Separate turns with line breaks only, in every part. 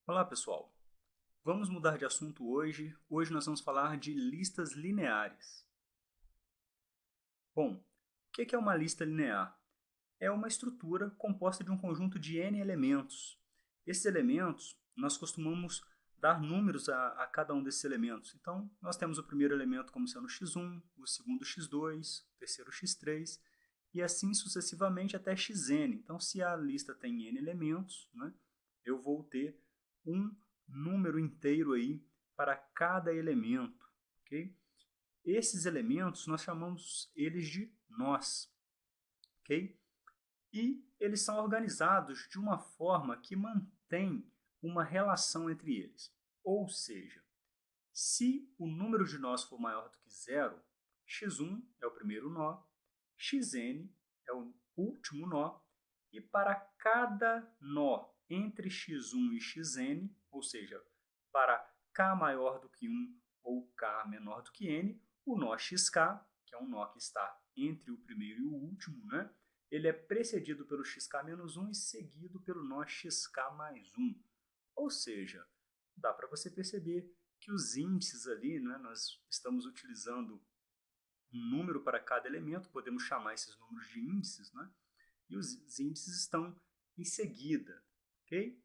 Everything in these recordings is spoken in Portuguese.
Olá, pessoal. Vamos mudar de assunto hoje. Hoje nós vamos falar de listas lineares. Bom, o que é uma lista linear? É uma estrutura composta de um conjunto de n elementos. Esses elementos, nós costumamos dar números a cada um desses elementos. Então, nós temos o primeiro elemento como sendo x1, o segundo x2, o terceiro x3, e assim sucessivamente até xn. Então, se a lista tem n elementos, né, eu vou ter um número inteiro aí para cada elemento. Okay? Esses elementos nós chamamos eles de nós. Okay? E eles são organizados de uma forma que mantém uma relação entre eles. Ou seja, se o número de nós for maior do que zero, x1 é o primeiro nó, xn é o último nó, e para cada nó entre x1 e xn, ou seja, para k maior do que 1 ou k menor do que n, o nó xk, que é um nó que está entre o primeiro e o último, né? Ele é precedido pelo xk-1 e seguido pelo nó xk mais 1. Ou seja, dá para você perceber que os índices ali, né, nós estamos utilizando um número para cada elemento, podemos chamar esses números de índices, né? E os índices estão em seguida, ok?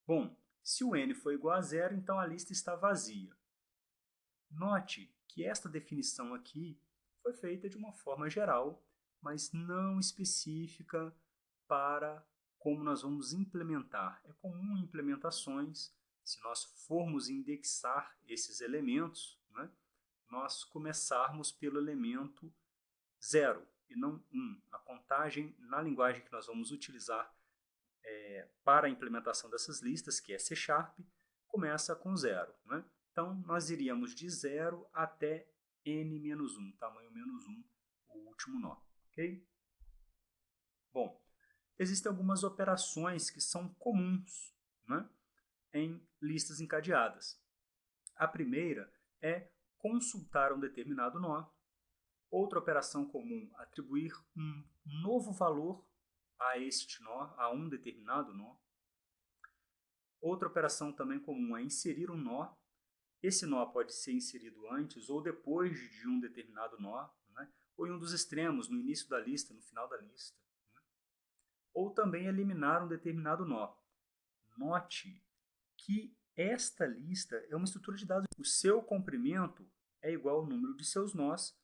Bom, se o n for igual a zero, então a lista está vazia. Note que esta definição aqui foi feita de uma forma geral, mas não específica para como nós vamos implementar. É comum em implementações, se nós formos indexar esses elementos, né, nós começarmos pelo elemento zero e não 1. A contagem na linguagem que nós vamos utilizar para a implementação dessas listas, que é C#, começa com zero. Né? Então, nós iríamos de 0 até n-1, tamanho menos 1, o último nó. Okay? Bom, existem algumas operações que são comuns, né, em listas encadeadas. A primeira é consultar um determinado nó. Outra operação comum, atribuir um novo valor a este nó, a um determinado nó. Outra operação também comum é inserir um nó. Esse nó pode ser inserido antes ou depois de um determinado nó, né? Ou em um dos extremos, no início da lista, no final da lista. Né? Ou também eliminar um determinado nó. Note que esta lista é uma estrutura de dados. O seu comprimento é igual ao número de seus nós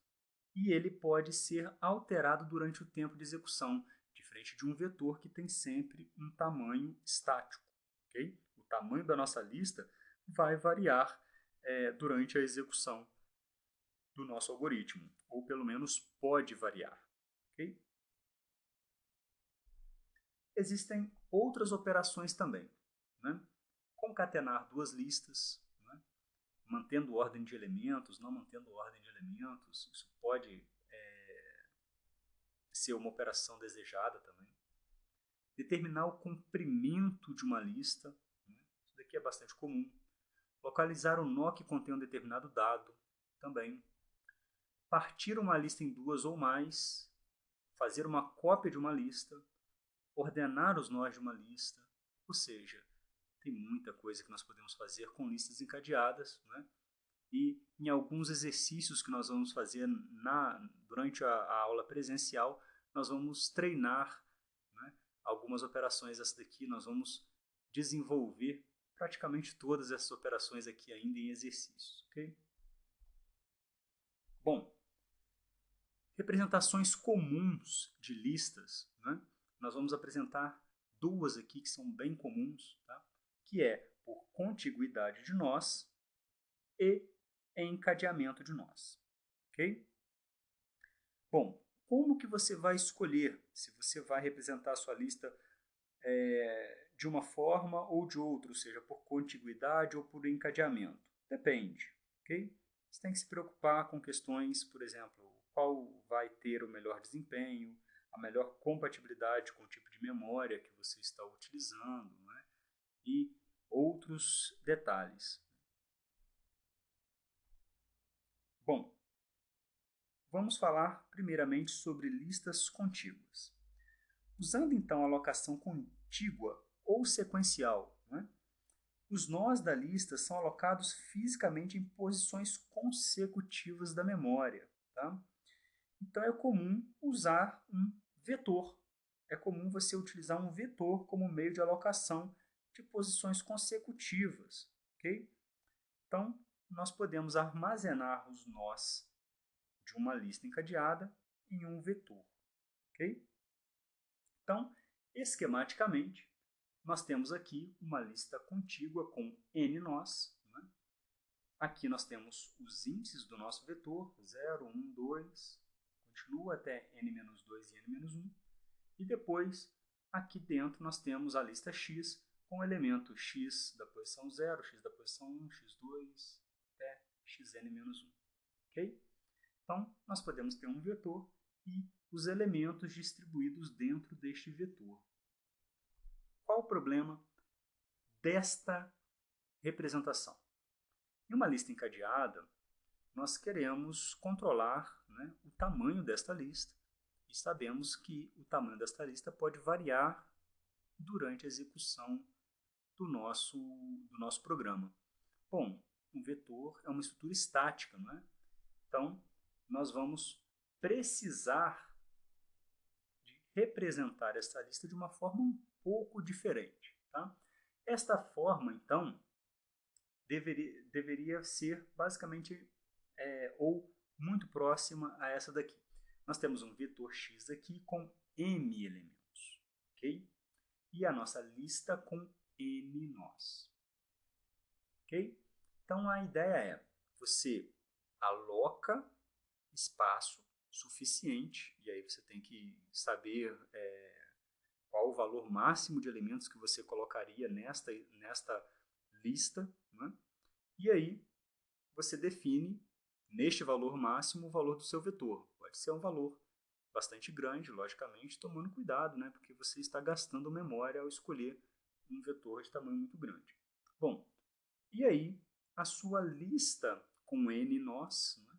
e ele pode ser alterado durante o tempo de execução, diferente de um vetor que tem sempre um tamanho estático. Okay? O tamanho da nossa lista vai variar durante a execução do nosso algoritmo, ou pelo menos pode variar. Okay? Existem outras operações também. Né? Concatenar duas listas, né? Mantendo ordem de elementos, não mantendo ordem de elementos, isso pode ser uma operação desejada também. Determinar o comprimento de uma lista, né? Isso daqui é bastante comum. Localizar o nó que contém um determinado dado, também. Partir uma lista em duas ou mais, fazer uma cópia de uma lista, ordenar os nós de uma lista, ou seja, tem muita coisa que nós podemos fazer com listas encadeadas, né? E em alguns exercícios que nós vamos fazer durante a aula presencial, nós vamos treinar, né, algumas operações. Essa daqui nós vamos desenvolver praticamente todas essas operações aqui ainda em exercícios. Okay? Bom, representações comuns de listas, né? Nós vamos apresentar duas aqui que são bem comuns, tá? Que é por contiguidade de nós e encadeamento de nós. Ok? Bom, como que você vai escolher se você vai representar a sua lista de uma forma ou de outra, ou seja, por contiguidade ou por encadeamento? Depende. Ok? Você tem que se preocupar com questões, por exemplo, qual vai ter o melhor desempenho, a melhor compatibilidade com o tipo de memória que você está utilizando, né? E outros detalhes. Bom, vamos falar primeiramente sobre listas contíguas. Usando então a alocação contígua ou sequencial, né, Os nós da lista são alocados fisicamente em posições consecutivas da memória. Tá? Então é comum usar um vetor. É comum você utilizar um vetor como meio de alocação de posições consecutivas. Okay? Então, nós podemos armazenar os nós de uma lista encadeada em um vetor. Okay? Então, esquematicamente, nós temos aqui uma lista contígua com n nós. Né? Aqui nós temos os índices do nosso vetor, 0, 1, 2, continua até n-2 e n-1. E depois, aqui dentro, nós temos a lista x com o elemento x da posição 0, x da posição 1, x2, até xn-1. Okay? Então, nós podemos ter um vetor e os elementos distribuídos dentro deste vetor. Qual o problema desta representação? Em uma lista encadeada, nós queremos controlar, né, o tamanho desta lista e sabemos que o tamanho desta lista pode variar durante a execução do nosso programa. Bom, um vetor é uma estrutura estática, não é? Então, nós vamos precisar de representar essa lista de uma forma um pouco diferente. Tá? Esta forma, então, deveria ser basicamente ou muito próxima a essa daqui. Nós temos um vetor x aqui com m elementos, ok? E a nossa lista com n nós, ok? Então a ideia é, você aloca espaço suficiente, e aí você tem que saber qual o valor máximo de elementos que você colocaria nesta lista, né? E aí você define neste valor máximo o valor do seu vetor. Pode ser um valor bastante grande, logicamente, tomando cuidado, né? Porque você está gastando memória ao escolher um vetor de tamanho muito grande. Bom, e aí a sua lista com n nós, né?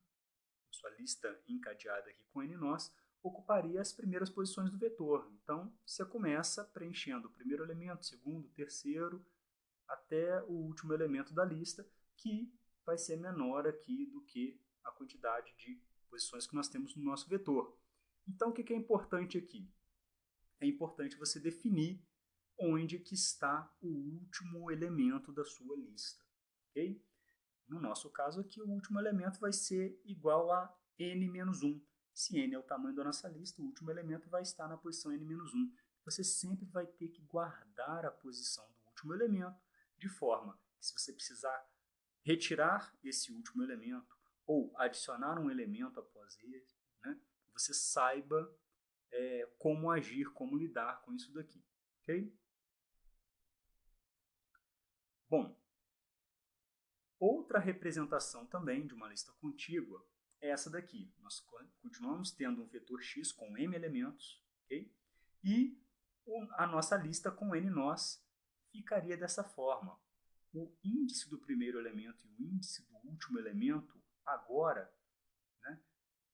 A sua lista encadeada aqui com n nós, ocuparia as primeiras posições do vetor. Então, você começa preenchendo o primeiro elemento, segundo, terceiro, até o último elemento da lista, que vai ser menor aqui do que a quantidade de posições que nós temos no nosso vetor. Então, o que é importante aqui? É importante você definir onde que está o último elemento da sua lista. Okay? No nosso caso aqui, o último elemento vai ser igual a n-1. Se n é o tamanho da nossa lista, o último elemento vai estar na posição n-1. Você sempre vai ter que guardar a posição do último elemento, de forma que se você precisar retirar esse último elemento ou adicionar um elemento após ele, né, você saiba como agir, como lidar com isso daqui. Okay? Bom, outra representação também de uma lista contígua é essa daqui. Nós continuamos tendo um vetor x com m elementos, okay? E a nossa lista com n nós ficaria dessa forma. O índice do primeiro elemento e o índice do último elemento, agora, né,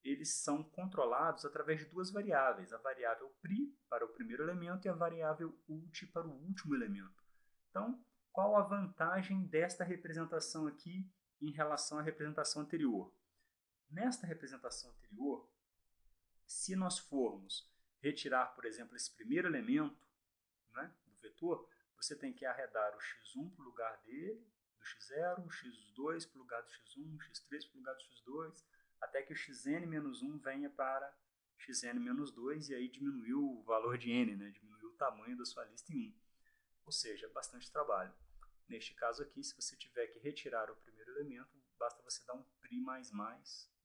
eles são controlados através de duas variáveis. A variável pri para o primeiro elemento e a variável ulti para o último elemento. Então, qual a vantagem desta representação aqui em relação à representação anterior? Nesta representação anterior, se nós formos retirar, por exemplo, esse primeiro elemento, né, do vetor, você tem que arredar o x1 para o lugar dele, do x0, o x2 para o lugar do x1, o x3 para o lugar do x2, até que o xn-1 venha para xn-2 e aí diminuiu o valor de n, né, diminuiu o tamanho da sua lista em 1. Ou seja, bastante trabalho. Neste caso aqui, se você tiver que retirar o primeiro elemento, basta você dar um pri mais,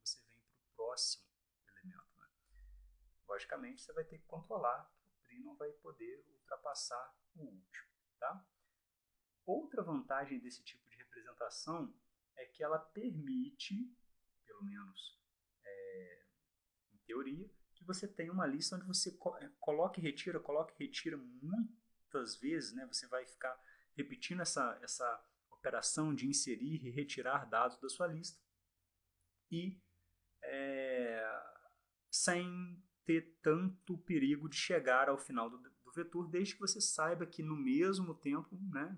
você vem para o próximo elemento. Né? Logicamente, você vai ter que controlar que o pri não vai poder ultrapassar o último. Tá? Outra vantagem desse tipo de representação é que ela permite, pelo menos em teoria, que você tenha uma lista onde você coloque e retira muitas vezes, né? Você vai ficar repetindo essa operação de inserir e retirar dados da sua lista e sem ter tanto perigo de chegar ao final do vetor, desde que você saiba que no mesmo tempo, né,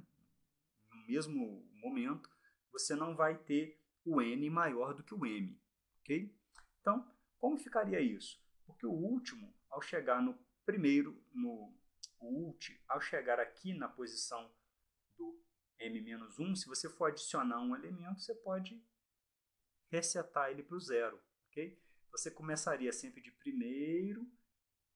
no mesmo momento, você não vai ter o n maior do que o m, ok? Então, como ficaria isso? Porque o último, ao chegar no primeiro, o ult, ao chegar aqui na posição do m-1, se você for adicionar um elemento, você pode resetar ele para o zero, ok? Você começaria sempre de primeiro,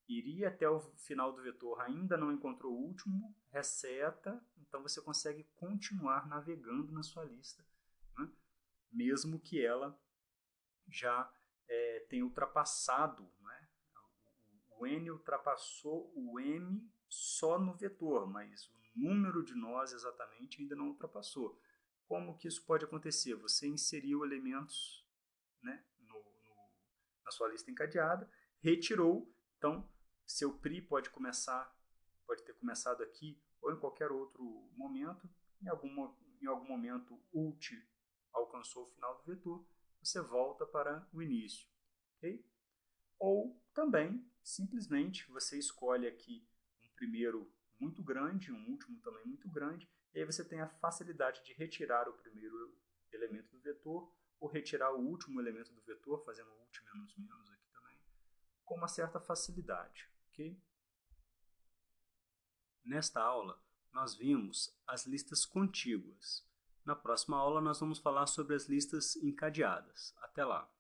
iria até o final do vetor, ainda não encontrou o último, reseta, então você consegue continuar navegando na sua lista, né? Mesmo que ela já tenha ultrapassado, né? O n ultrapassou o m só no vetor, mas o número de nós exatamente ainda não ultrapassou. Como que isso pode acontecer? Você inseriu elementos, né, na sua lista encadeada, retirou, então seu PRI pode ter começado aqui ou em qualquer outro momento, em algum momento ult alcançou o final do vetor, você volta para o início, ok? Ou também, simplesmente, você escolhe aqui um primeiro muito grande, um último também muito grande, e aí você tem a facilidade de retirar o primeiro elemento do vetor, ou retirar o último elemento do vetor, fazendo ult menos menos aqui também, com uma certa facilidade, ok? Nesta aula, nós vimos as listas contíguas. Na próxima aula, nós vamos falar sobre as listas encadeadas. Até lá!